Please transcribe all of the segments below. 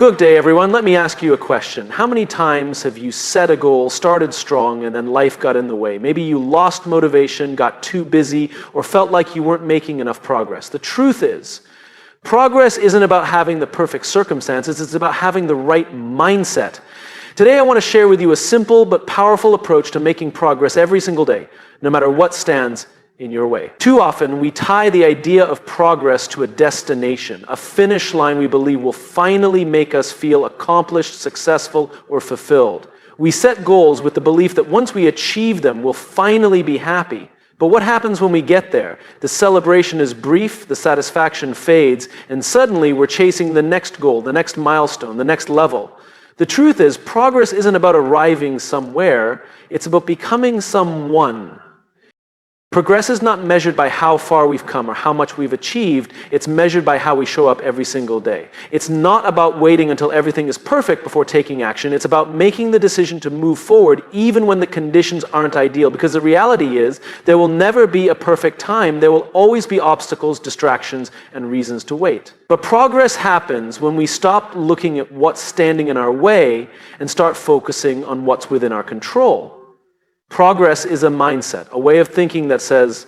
Good day, everyone. Let me ask you a question. How many times have you set a goal, started strong, and then life got in the way? Maybe you lost motivation, got too busy, or felt like you weren't making enough progress. The truth is, progress isn't about having the perfect circumstances, it's about having the right mindset. Today, I want to share with you a simple but powerful approach to making progress every single day, no matter what stands in your way. Too often, we tie the idea of progress to a destination, a finish line we believe will finally make us feel accomplished, successful, or fulfilled. We set goals with the belief that once we achieve them, we'll finally be happy. But what happens when we get there? The celebration is brief, the satisfaction fades, and suddenly we're chasing the next goal, the next milestone, the next level. The truth is, progress isn't about arriving somewhere, it's about becoming someone. Progress is not measured by how far we've come or how much we've achieved. It's measured by how we show up every single day. It's not about waiting until everything is perfect before taking action. It's about making the decision to move forward even when the conditions aren't ideal. Because the reality is, there will never be a perfect time. There will always be obstacles, distractions, and reasons to wait. But progress happens when we stop looking at what's standing in our way and start focusing on what's within our control. Progress is a mindset, a way of thinking that says,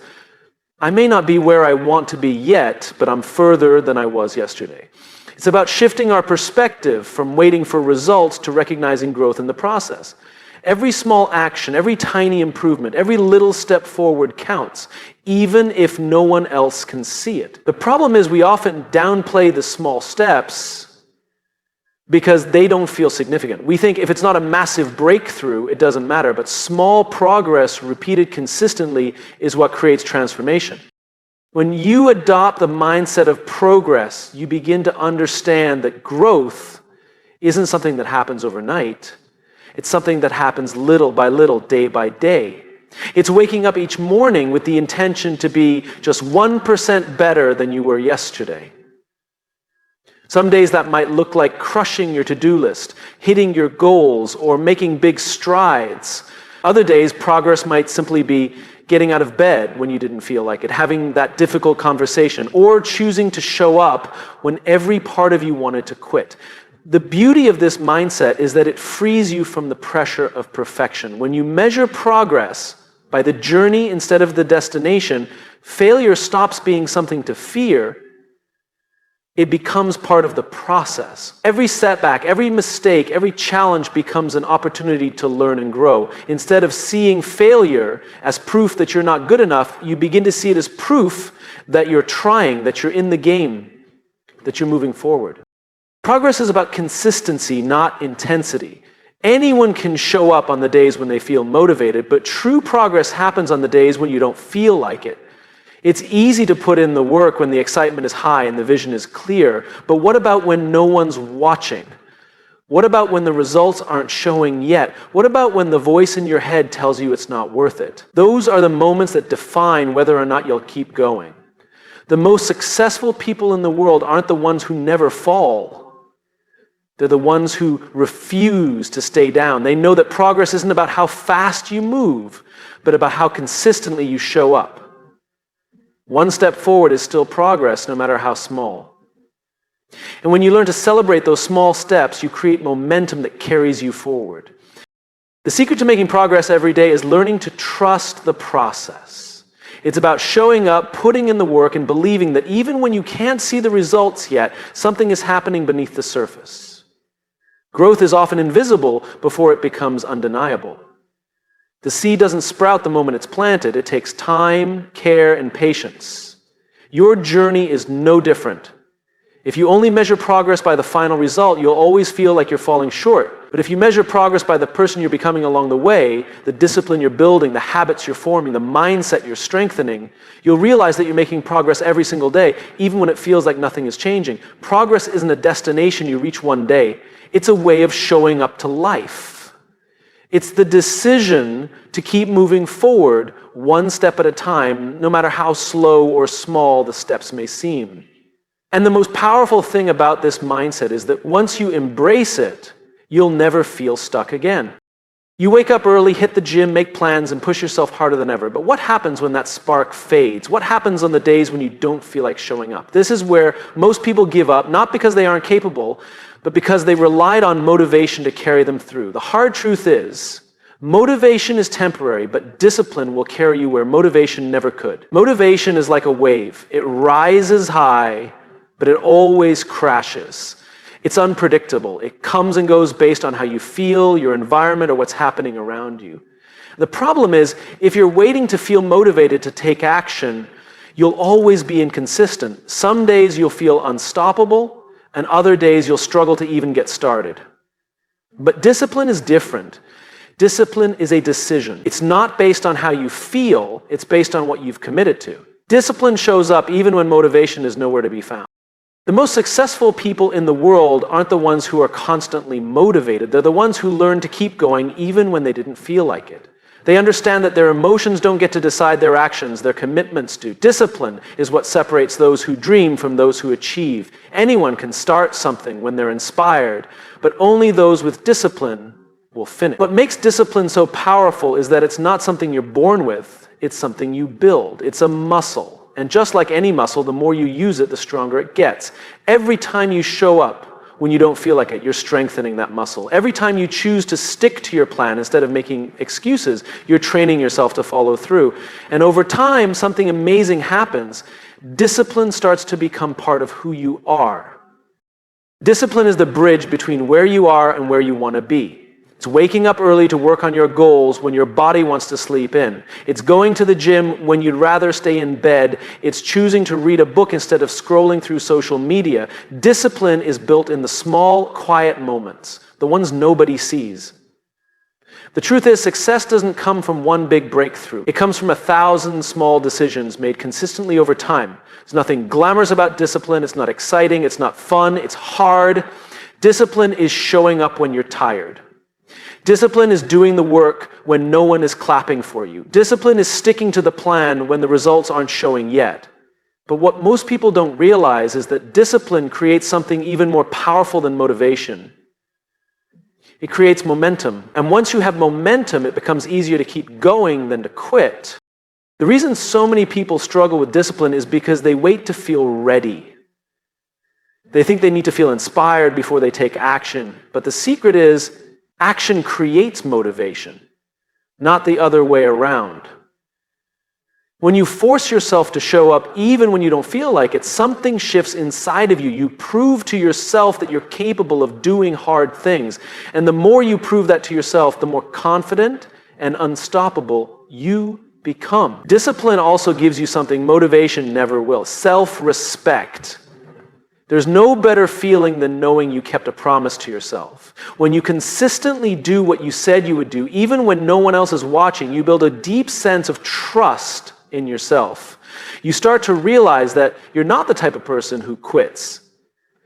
I may not be where I want to be yet, but I'm further than I was yesterday. It's about shifting our perspective from waiting for results to recognizing growth in the process. Every small action, every tiny improvement, every little step forward counts, even if no one else can see it. The problem is we often downplay the small steps because they don't feel significant. We think if it's not a massive breakthrough, it doesn't matter. But small progress repeated consistently is what creates transformation. When you adopt the mindset of progress, you begin to understand that growth isn't something that happens overnight. It's something that happens little by little, day by day. It's waking up each morning with the intention to be just 1% better than you were yesterday. Some days that might look like crushing your to-do list, hitting your goals, or making big strides. Other days, progress might simply be getting out of bed when you didn't feel like it, having that difficult conversation, or choosing to show up when every part of you wanted to quit. The beauty of this mindset is that it frees you from the pressure of perfection. When you measure progress by the journey instead of the destination, failure stops being something to fear. It becomes part of the process. Every setback, every mistake, every challenge becomes an opportunity to learn and grow. Instead of seeing failure as proof that you're not good enough, you begin to see it as proof that you're trying, that you're in the game, that you're moving forward. Progress is about consistency, not intensity. Anyone can show up on the days when they feel motivated, but true progress happens on the days when you don't feel like it. It's easy to put in the work when the excitement is high and the vision is clear, but what about when no one's watching? What about when the results aren't showing yet? What about when the voice in your head tells you it's not worth it? Those are the moments that define whether or not you'll keep going. The most successful people in the world aren't the ones who never fall. They're the ones who refuse to stay down. They know that progress isn't about how fast you move, but about how consistently you show up. One step forward is still progress, no matter how small. And when you learn to celebrate those small steps, you create momentum that carries you forward. The secret to making progress every day is learning to trust the process. It's about showing up, putting in the work, and believing that even when you can't see the results yet, something is happening beneath the surface. Growth is often invisible before it becomes undeniable. The seed doesn't sprout the moment it's planted. It takes time, care, and patience. Your journey is no different. If you only measure progress by the final result, you'll always feel like you're falling short. But if you measure progress by the person you're becoming along the way, the discipline you're building, the habits you're forming, the mindset you're strengthening, you'll realize that you're making progress every single day, even when it feels like nothing is changing. Progress isn't a destination you reach one day. It's a way of showing up to life. It's the decision to keep moving forward one step at a time, no matter how slow or small the steps may seem. And the most powerful thing about this mindset is that once you embrace it, you'll never feel stuck again. You wake up early, hit the gym, make plans, and push yourself harder than ever. But what happens when that spark fades? What happens on the days when you don't feel like showing up? This is where most people give up, not because they aren't capable, but because they relied on motivation to carry them through. The hard truth is, motivation is temporary, but discipline will carry you where motivation never could. Motivation is like a wave. It rises high, but it always crashes. It's unpredictable. It comes and goes based on how you feel, your environment, or what's happening around you. The problem is, if you're waiting to feel motivated to take action, you'll always be inconsistent. Some days you'll feel unstoppable, and other days you'll struggle to even get started. But discipline is different. Discipline is a decision. It's not based on how you feel, it's based on what you've committed to. Discipline shows up even when motivation is nowhere to be found. The most successful people in the world aren't the ones who are constantly motivated. They're the ones who learn to keep going even when they didn't feel like it. They understand that their emotions don't get to decide their actions, their commitments do. Discipline is what separates those who dream from those who achieve. Anyone can start something when they're inspired, but only those with discipline will finish. What makes discipline so powerful is that it's not something you're born with, it's something you build. It's a muscle. And just like any muscle, the more you use it, the stronger it gets. Every time you show up when you don't feel like it, you're strengthening that muscle. Every time you choose to stick to your plan instead of making excuses, you're training yourself to follow through. And over time, something amazing happens. Discipline starts to become part of who you are. Discipline is the bridge between where you are and where you want to be. It's waking up early to work on your goals when your body wants to sleep in. It's going to the gym when you'd rather stay in bed. It's choosing to read a book instead of scrolling through social media. Discipline is built in the small, quiet moments, the ones nobody sees. The truth is, success doesn't come from one big breakthrough. It comes from 1,000 small decisions made consistently over time. There's nothing glamorous about discipline. It's not exciting. It's not fun. It's hard. Discipline is showing up when you're tired. Discipline is doing the work when no one is clapping for you. Discipline is sticking to the plan when the results aren't showing yet. But what most people don't realize is that discipline creates something even more powerful than motivation. It creates momentum. And once you have momentum, it becomes easier to keep going than to quit. The reason so many people struggle with discipline is because they wait to feel ready. They think they need to feel inspired before they take action. But the secret is, action creates motivation, not the other way around. When you force yourself to show up even when you don't feel like it, something shifts inside of you. You prove to yourself that you're capable of doing hard things. And the more you prove that to yourself, the more confident and unstoppable you become. Discipline also gives you something motivation never will: self-respect. There's no better feeling than knowing you kept a promise to yourself. When you consistently do what you said you would do, even when no one else is watching, you build a deep sense of trust in yourself. You start to realize that you're not the type of person who quits.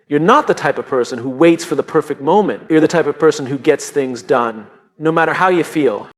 You're not the type of person who waits for the perfect moment. You're the type of person who gets things done, no matter how you feel.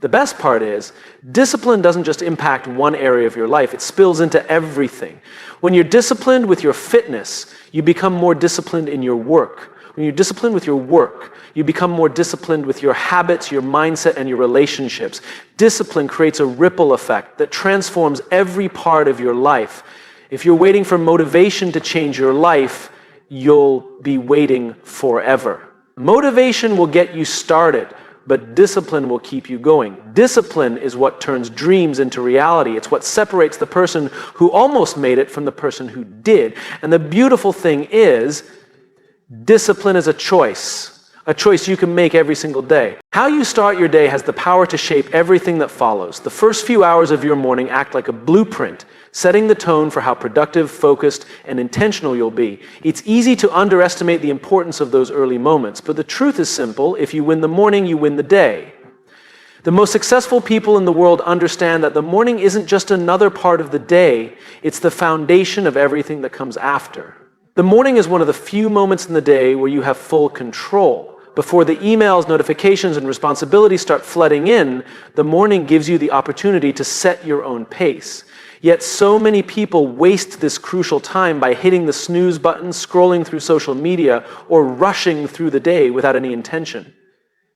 The best part is, discipline doesn't just impact one area of your life, it spills into everything. When you're disciplined with your fitness, you become more disciplined in your work. When you're disciplined with your work, you become more disciplined with your habits, your mindset, and your relationships. Discipline creates a ripple effect that transforms every part of your life. If you're waiting for motivation to change your life, you'll be waiting forever. Motivation will get you started, but discipline will keep you going. Discipline is what turns dreams into reality. It's what separates the person who almost made it from the person who did. And the beautiful thing is, discipline is a choice you can make every single day. How you start your day has the power to shape everything that follows. The first few hours of your morning act like a blueprint, setting the tone for how productive, focused, and intentional you'll be. It's easy to underestimate the importance of those early moments, but the truth is simple: if you win the morning, you win the day. The most successful people in the world understand that the morning isn't just another part of the day, it's the foundation of everything that comes after. The morning is one of the few moments in the day where you have full control. Before the emails, notifications, and responsibilities start flooding in, the morning gives you the opportunity to set your own pace. Yet so many people waste this crucial time by hitting the snooze button, scrolling through social media, or rushing through the day without any intention.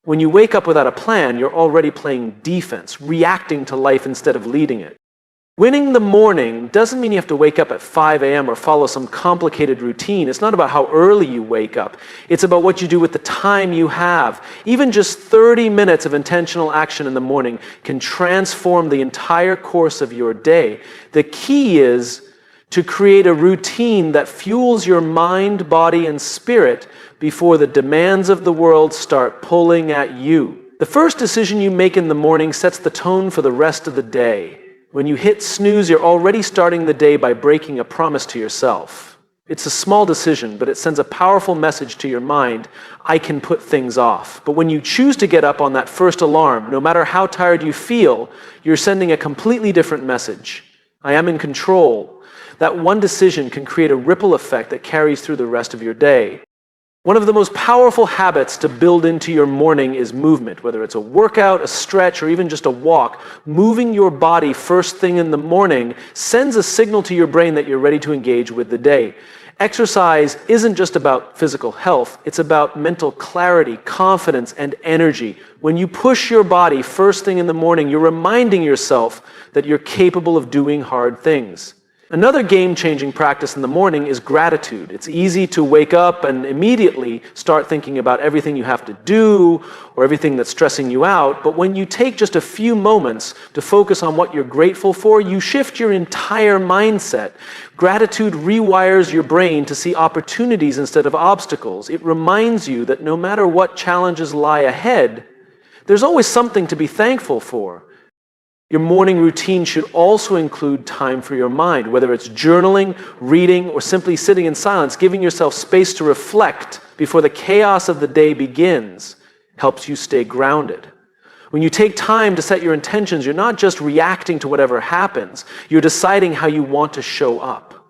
When you wake up without a plan, you're already playing defense, reacting to life instead of leading it. Winning the morning doesn't mean you have to wake up at 5 a.m. or follow some complicated routine. It's not about how early you wake up. It's about what you do with the time you have. Even just 30 minutes of intentional action in the morning can transform the entire course of your day. The key is to create a routine that fuels your mind, body, and spirit before the demands of the world start pulling at you. The first decision you make in the morning sets the tone for the rest of the day. When you hit snooze, you're already starting the day by breaking a promise to yourself. It's a small decision, but it sends a powerful message to your mind: I can put things off. But when you choose to get up on that first alarm, no matter how tired you feel, you're sending a completely different message. I am in control. That one decision can create a ripple effect that carries through the rest of your day. One of the most powerful habits to build into your morning is movement, whether it's a workout, a stretch, or even just a walk. Moving your body first thing in the morning sends a signal to your brain that you're ready to engage with the day. Exercise isn't just about physical health, it's about mental clarity, confidence, and energy. When you push your body first thing in the morning, you're reminding yourself that you're capable of doing hard things. Another game-changing practice in the morning is gratitude. It's easy to wake up and immediately start thinking about everything you have to do or everything that's stressing you out, but when you take just a few moments to focus on what you're grateful for, you shift your entire mindset. Gratitude rewires your brain to see opportunities instead of obstacles. It reminds you that no matter what challenges lie ahead, there's always something to be thankful for. Your morning routine should also include time for your mind, whether it's journaling, reading, or simply sitting in silence. Giving yourself space to reflect before the chaos of the day begins helps you stay grounded. When you take time to set your intentions, you're not just reacting to whatever happens, you're deciding how you want to show up.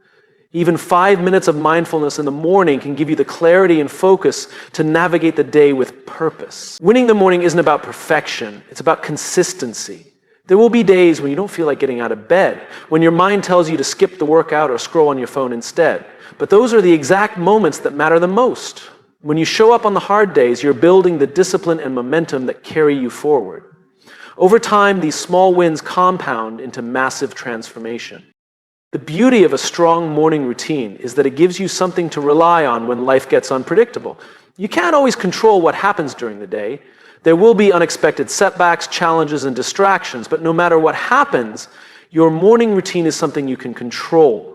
Even 5 minutes of mindfulness in the morning can give you the clarity and focus to navigate the day with purpose. Winning the morning isn't about perfection, it's about consistency. There will be days when you don't feel like getting out of bed, when your mind tells you to skip the workout or scroll on your phone instead. But those are the exact moments that matter the most. When you show up on the hard days, you're building the discipline and momentum that carry you forward. Over time, these small wins compound into massive transformation. The beauty of a strong morning routine is that it gives you something to rely on when life gets unpredictable. You can't always control what happens during the day. There will be unexpected setbacks, challenges, and distractions, but no matter what happens, your morning routine is something you can control.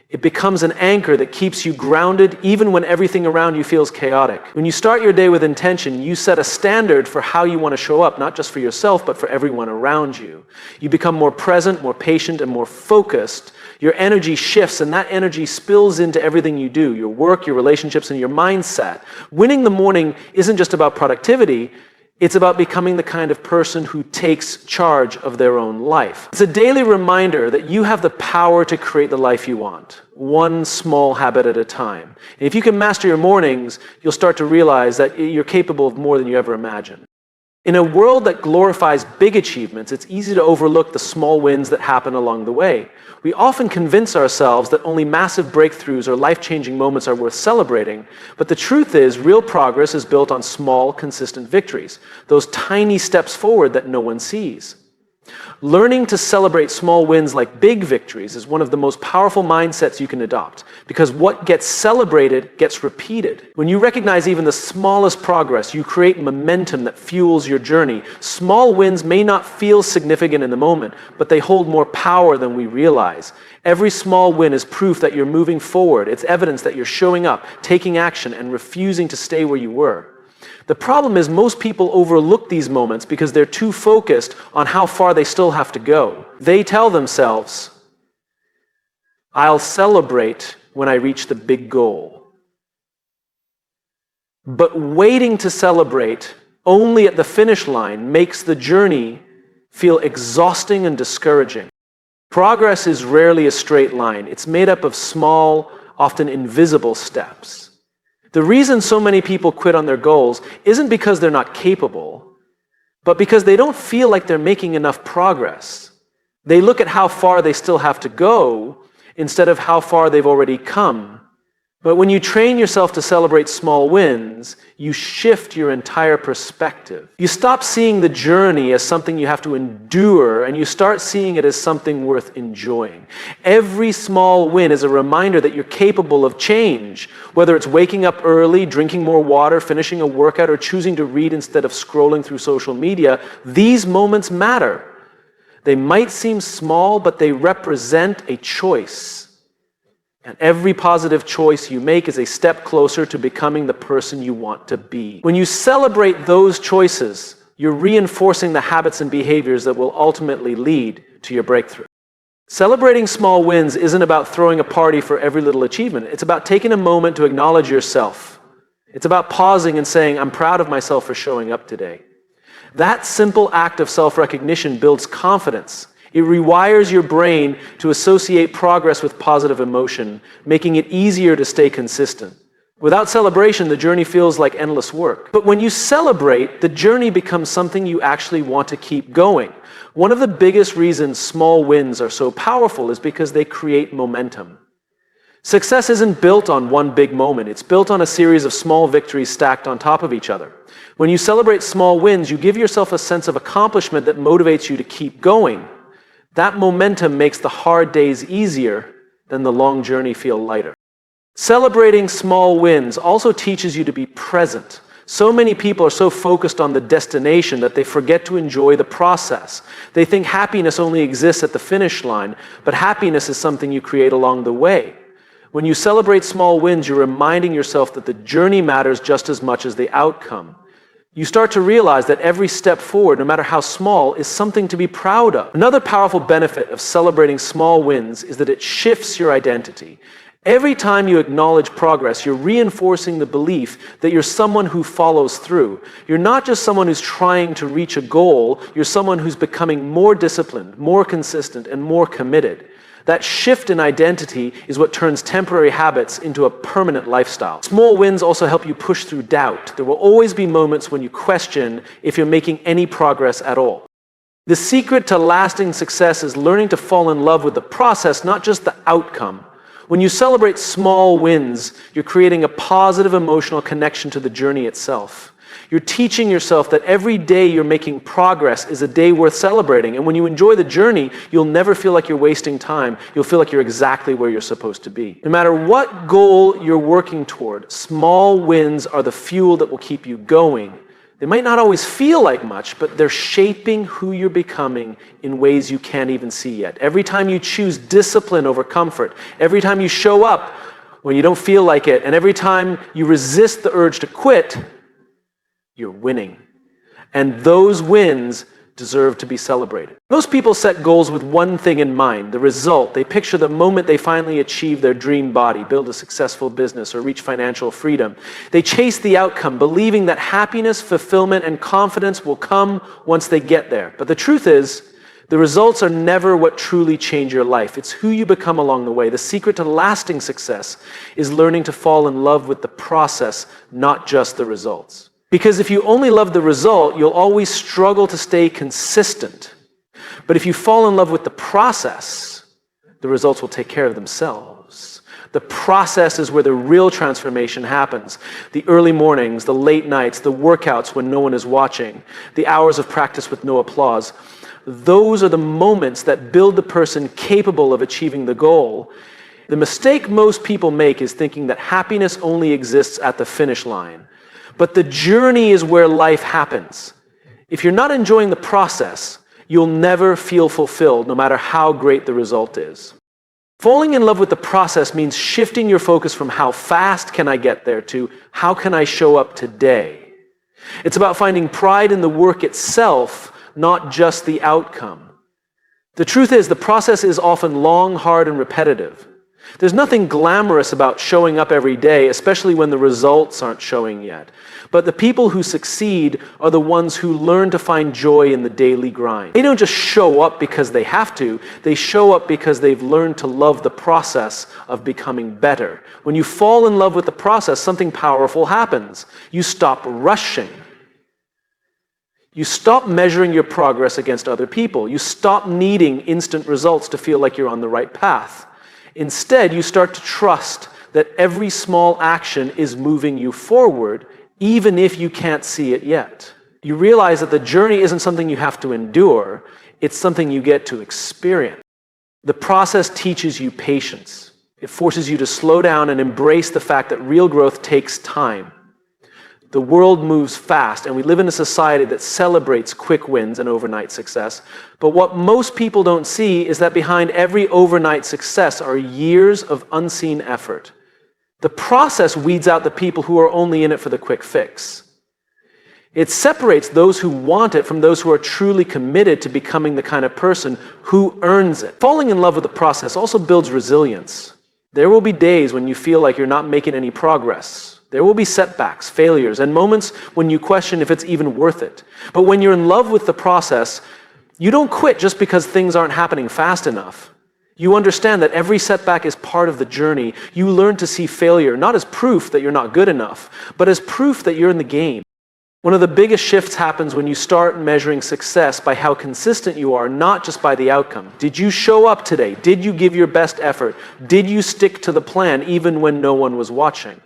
It becomes an anchor that keeps you grounded even when everything around you feels chaotic. When you start your day with intention, you set a standard for how you want to show up, not just for yourself, but for everyone around you. You become more present, more patient, and more focused. Your energy shifts, and that energy spills into everything you do, your work, your relationships, and your mindset. Winning the morning isn't just about productivity. It's about becoming the kind of person who takes charge of their own life. It's a daily reminder that you have the power to create the life you want, one small habit at a time. And if you can master your mornings, you'll start to realize that you're capable of more than you ever imagined. In a world that glorifies big achievements, it's easy to overlook the small wins that happen along the way. We often convince ourselves that only massive breakthroughs or life-changing moments are worth celebrating, but the truth is, real progress is built on small, consistent victories, those tiny steps forward that no one sees. Learning to celebrate small wins like big victories is one of the most powerful mindsets you can adopt, because what gets celebrated gets repeated. When you recognize even the smallest progress, you create momentum that fuels your journey. Small wins may not feel significant in the moment, but they hold more power than we realize. Every small win is proof that you're moving forward. It's evidence that you're showing up, taking action, and refusing to stay where you were. The problem is most people overlook these moments because they're too focused on how far they still have to go. They tell themselves, I'll celebrate when I reach the big goal. But waiting to celebrate only at the finish line makes the journey feel exhausting and discouraging. Progress is rarely a straight line. It's made up of small, often invisible steps. The reason so many people quit on their goals isn't because they're not capable, but because they don't feel like they're making enough progress. They look at how far they still have to go instead of how far they've already come. But when you train yourself to celebrate small wins, you shift your entire perspective. You stop seeing the journey as something you have to endure, and you start seeing it as something worth enjoying. Every small win is a reminder that you're capable of change. Whether it's waking up early, drinking more water, finishing a workout, or choosing to read instead of scrolling through social media, these moments matter. They might seem small, but they represent a choice. And every positive choice you make is a step closer to becoming the person you want to be. When you celebrate those choices, you're reinforcing the habits and behaviors that will ultimately lead to your breakthrough. Celebrating small wins isn't about throwing a party for every little achievement. It's about taking a moment to acknowledge yourself. It's about pausing and saying, I'm proud of myself for showing up today. That simple act of self-recognition builds confidence. It rewires your brain to associate progress with positive emotion, making it easier to stay consistent. Without celebration, the journey feels like endless work. But when you celebrate, the journey becomes something you actually want to keep going. One of the biggest reasons small wins are so powerful is because they create momentum. Success isn't built on one big moment. It's built on a series of small victories stacked on top of each other. When you celebrate small wins, you give yourself a sense of accomplishment that motivates you to keep going. That momentum makes the hard days easier, then the long journey feel lighter. Celebrating small wins also teaches you to be present. So many people are so focused on the destination that they forget to enjoy the process. They think happiness only exists at the finish line, but happiness is something you create along the way. When you celebrate small wins, you're reminding yourself that the journey matters just as much as the outcome. You start to realize that every step forward, no matter how small, is something to be proud of. Another powerful benefit of celebrating small wins is that it shifts your identity. Every time you acknowledge progress, you're reinforcing the belief that you're someone who follows through. You're not just someone who's trying to reach a goal, you're someone who's becoming more disciplined, more consistent, and more committed. That shift in identity is what turns temporary habits into a permanent lifestyle. Small wins also help you push through doubt. There will always be moments when you question if you're making any progress at all. The secret to lasting success is learning to fall in love with the process, not just the outcome. When you celebrate small wins, you're creating a positive emotional connection to the journey itself. You're teaching yourself that every day you're making progress is a day worth celebrating. And when you enjoy the journey, you'll never feel like you're wasting time. You'll feel like you're exactly where you're supposed to be. No matter what goal you're working toward, small wins are the fuel that will keep you going. They might not always feel like much, but they're shaping who you're becoming in ways you can't even see yet. Every time you choose discipline over comfort, every time you show up when you don't feel like it, and every time you resist the urge to quit, you're winning. And those wins deserve to be celebrated. Most people set goals with one thing in mind, the result. They picture the moment they finally achieve their dream body, build a successful business, or reach financial freedom. They chase the outcome, believing that happiness, fulfillment, and confidence will come once they get there. But the truth is, the results are never what truly change your life. It's who you become along the way. The secret to lasting success is learning to fall in love with the process, not just the results. Because if you only love the result, you'll always struggle to stay consistent. But if you fall in love with the process, the results will take care of themselves. The process is where the real transformation happens. The early mornings, the late nights, the workouts when no one is watching, the hours of practice with no applause. Those are the moments that build the person capable of achieving the goal. The mistake most people make is thinking that happiness only exists at the finish line. But the journey is where life happens. If you're not enjoying the process, you'll never feel fulfilled, no matter how great the result is. Falling in love with the process means shifting your focus from how fast can I get there to how can I show up today. It's about finding pride in the work itself, not just the outcome. The truth is, the process is often long, hard, and repetitive. There's nothing glamorous about showing up every day, especially when the results aren't showing yet. But the people who succeed are the ones who learn to find joy in the daily grind. They don't just show up because they have to. They show up because they've learned to love the process of becoming better. When you fall in love with the process, something powerful happens. You stop rushing. You stop measuring your progress against other people. You stop needing instant results to feel like you're on the right path. Instead, you start to trust that every small action is moving you forward, even if you can't see it yet. You realize that the journey isn't something you have to endure, it's something you get to experience. The process teaches you patience. It forces you to slow down and embrace the fact that real growth takes time. The world moves fast, and we live in a society that celebrates quick wins and overnight success. But what most people don't see is that behind every overnight success are years of unseen effort. The process weeds out the people who are only in it for the quick fix. It separates those who want it from those who are truly committed to becoming the kind of person who earns it. Falling in love with the process also builds resilience. There will be days when you feel like you're not making any progress. There will be setbacks, failures, and moments when you question if it's even worth it. But when you're in love with the process, you don't quit just because things aren't happening fast enough. You understand that every setback is part of the journey. You learn to see failure not as proof that you're not good enough, but as proof that you're in the game. One of the biggest shifts happens when you start measuring success by how consistent you are, not just by the outcome. Did you show up today? Did you give your best effort? Did you stick to the plan even when no one was watching?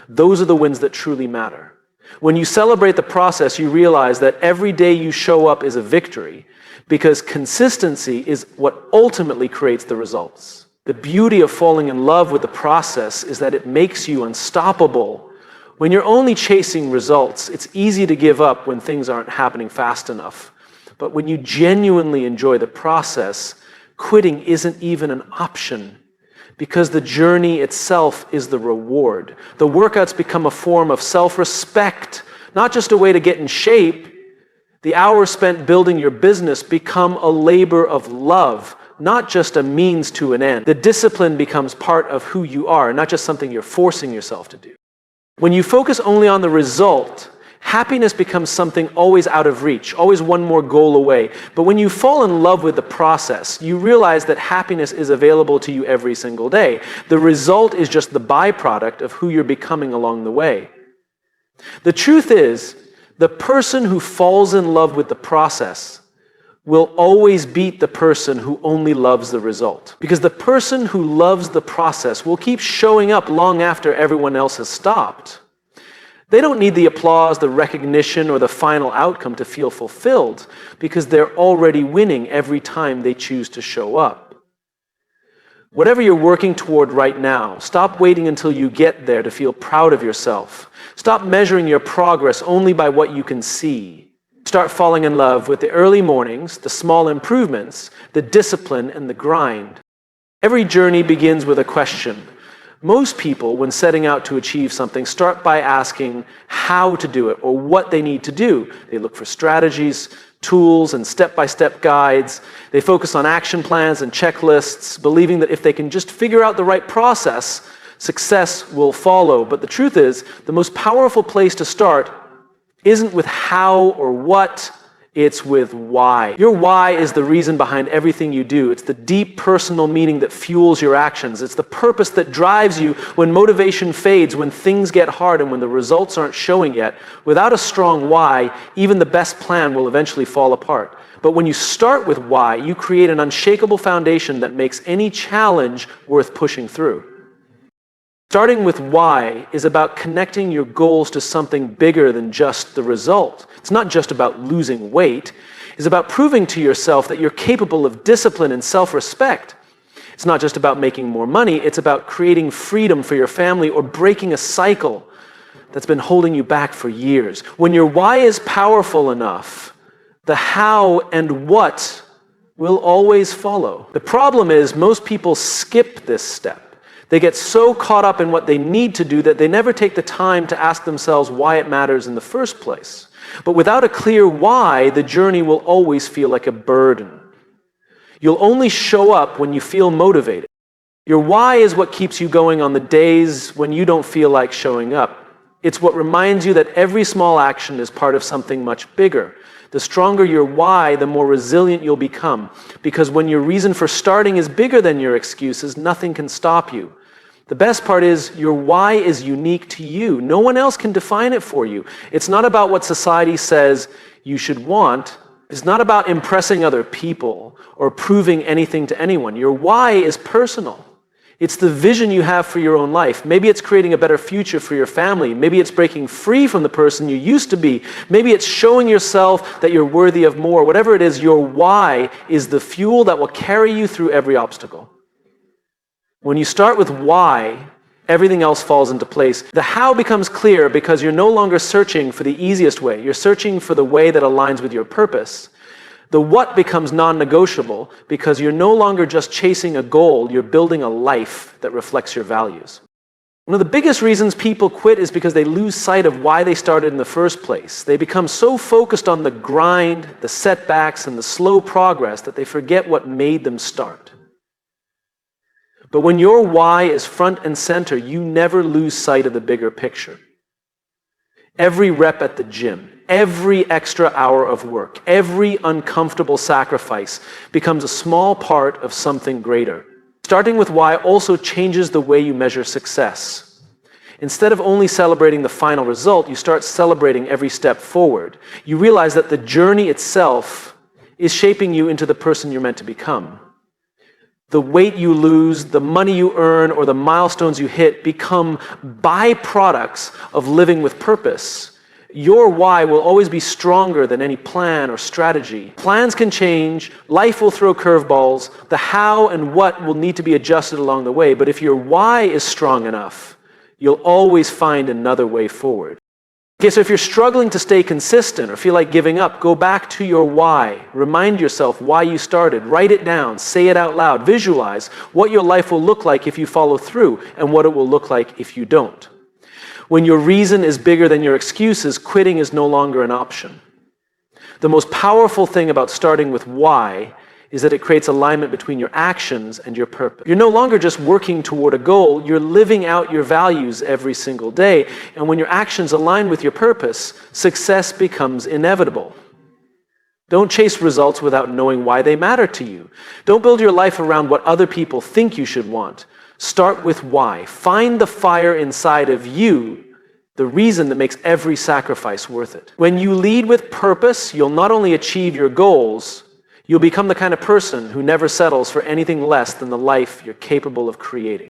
Those are the wins that truly matter. When you celebrate the process, you realize that every day you show up is a victory, because consistency is what ultimately creates the results. The beauty of falling in love with the process is that it makes you unstoppable. When you're only chasing results, it's easy to give up when things aren't happening fast enough. But when you genuinely enjoy the process, quitting isn't even an option, because the journey itself is the reward. The workouts become a form of self-respect, not just a way to get in shape. The hours spent building your business become a labor of love, not just a means to an end. The discipline becomes part of who you are, not just something you're forcing yourself to do. When you focus only on the result, happiness becomes something always out of reach, always one more goal away. But when you fall in love with the process, you realize that happiness is available to you every single day. The result is just the byproduct of who you're becoming along the way. The truth is, the person who falls in love with the process will always beat the person who only loves the result. Because the person who loves the process will keep showing up long after everyone else has stopped. They don't need the applause, the recognition, or the final outcome to feel fulfilled, because they're already winning every time they choose to show up. Whatever you're working toward right now, stop waiting until you get there to feel proud of yourself. Stop measuring your progress only by what you can see. Start falling in love with the early mornings, the small improvements, the discipline, and the grind. Every journey begins with a question. Most people, when setting out to achieve something, start by asking how to do it or what they need to do. They look for strategies, tools, and step-by-step guides. They focus on action plans and checklists, believing that if they can just figure out the right process, success will follow. But the truth is, the most powerful place to start isn't with how or what, it's with why. Your why is the reason behind everything you do. It's the deep personal meaning that fuels your actions. It's the purpose that drives you when motivation fades, when things get hard, and when the results aren't showing yet. Without a strong why, even the best plan will eventually fall apart. But when you start with why, you create an unshakable foundation that makes any challenge worth pushing through. Starting with why is about connecting your goals to something bigger than just the result. It's not just about losing weight. It's about proving to yourself that you're capable of discipline and self-respect. It's not just about making more money. It's about creating freedom for your family or breaking a cycle that's been holding you back for years. When your why is powerful enough, the how and what will always follow. The problem is most people skip this step. They get so caught up in what they need to do that they never take the time to ask themselves why it matters in the first place. But without a clear why, the journey will always feel like a burden. You'll only show up when you feel motivated. Your why is what keeps you going on the days when you don't feel like showing up. It's what reminds you that every small action is part of something much bigger. The stronger your why, the more resilient you'll become. Because when your reason for starting is bigger than your excuses, nothing can stop you. The best part is your why is unique to you. No one else can define it for you. It's not about what society says you should want. It's not about impressing other people or proving anything to anyone. Your why is personal. It's the vision you have for your own life. Maybe it's creating a better future for your family. Maybe it's breaking free from the person you used to be. Maybe it's showing yourself that you're worthy of more. Whatever it is, your why is the fuel that will carry you through every obstacle. When you start with why, everything else falls into place. The how becomes clear because you're no longer searching for the easiest way. You're searching for the way that aligns with your purpose. The what becomes non-negotiable because you're no longer just chasing a goal, you're building a life that reflects your values. One of the biggest reasons people quit is because they lose sight of why they started in the first place. They become so focused on the grind, the setbacks, and the slow progress that they forget what made them start. But when your why is front and center, you never lose sight of the bigger picture. Every rep at the gym, every extra hour of work, every uncomfortable sacrifice becomes a small part of something greater. Starting with why also changes the way you measure success. Instead of only celebrating the final result, you start celebrating every step forward. You realize that the journey itself is shaping you into the person you're meant to become. The weight you lose, the money you earn, or the milestones you hit become byproducts of living with purpose. Your why will always be stronger than any plan or strategy. Plans can change, life will throw curveballs, the how and what will need to be adjusted along the way, but if your why is strong enough, you'll always find another way forward. Okay, so if you're struggling to stay consistent or feel like giving up, go back to your why. Remind yourself why you started. Write it down. Say it out loud. Visualize what your life will look like if you follow through and what it will look like if you don't. When your reason is bigger than your excuses, quitting is no longer an option. The most powerful thing about starting with why is that it creates alignment between your actions and your purpose. You're no longer just working toward a goal, you're living out your values every single day. And when your actions align with your purpose, success becomes inevitable. Don't chase results without knowing why they matter to you. Don't build your life around what other people think you should want. Start with why. Find the fire inside of you, the reason that makes every sacrifice worth it. When you lead with purpose, you'll not only achieve your goals, you'll become the kind of person who never settles for anything less than the life you're capable of creating.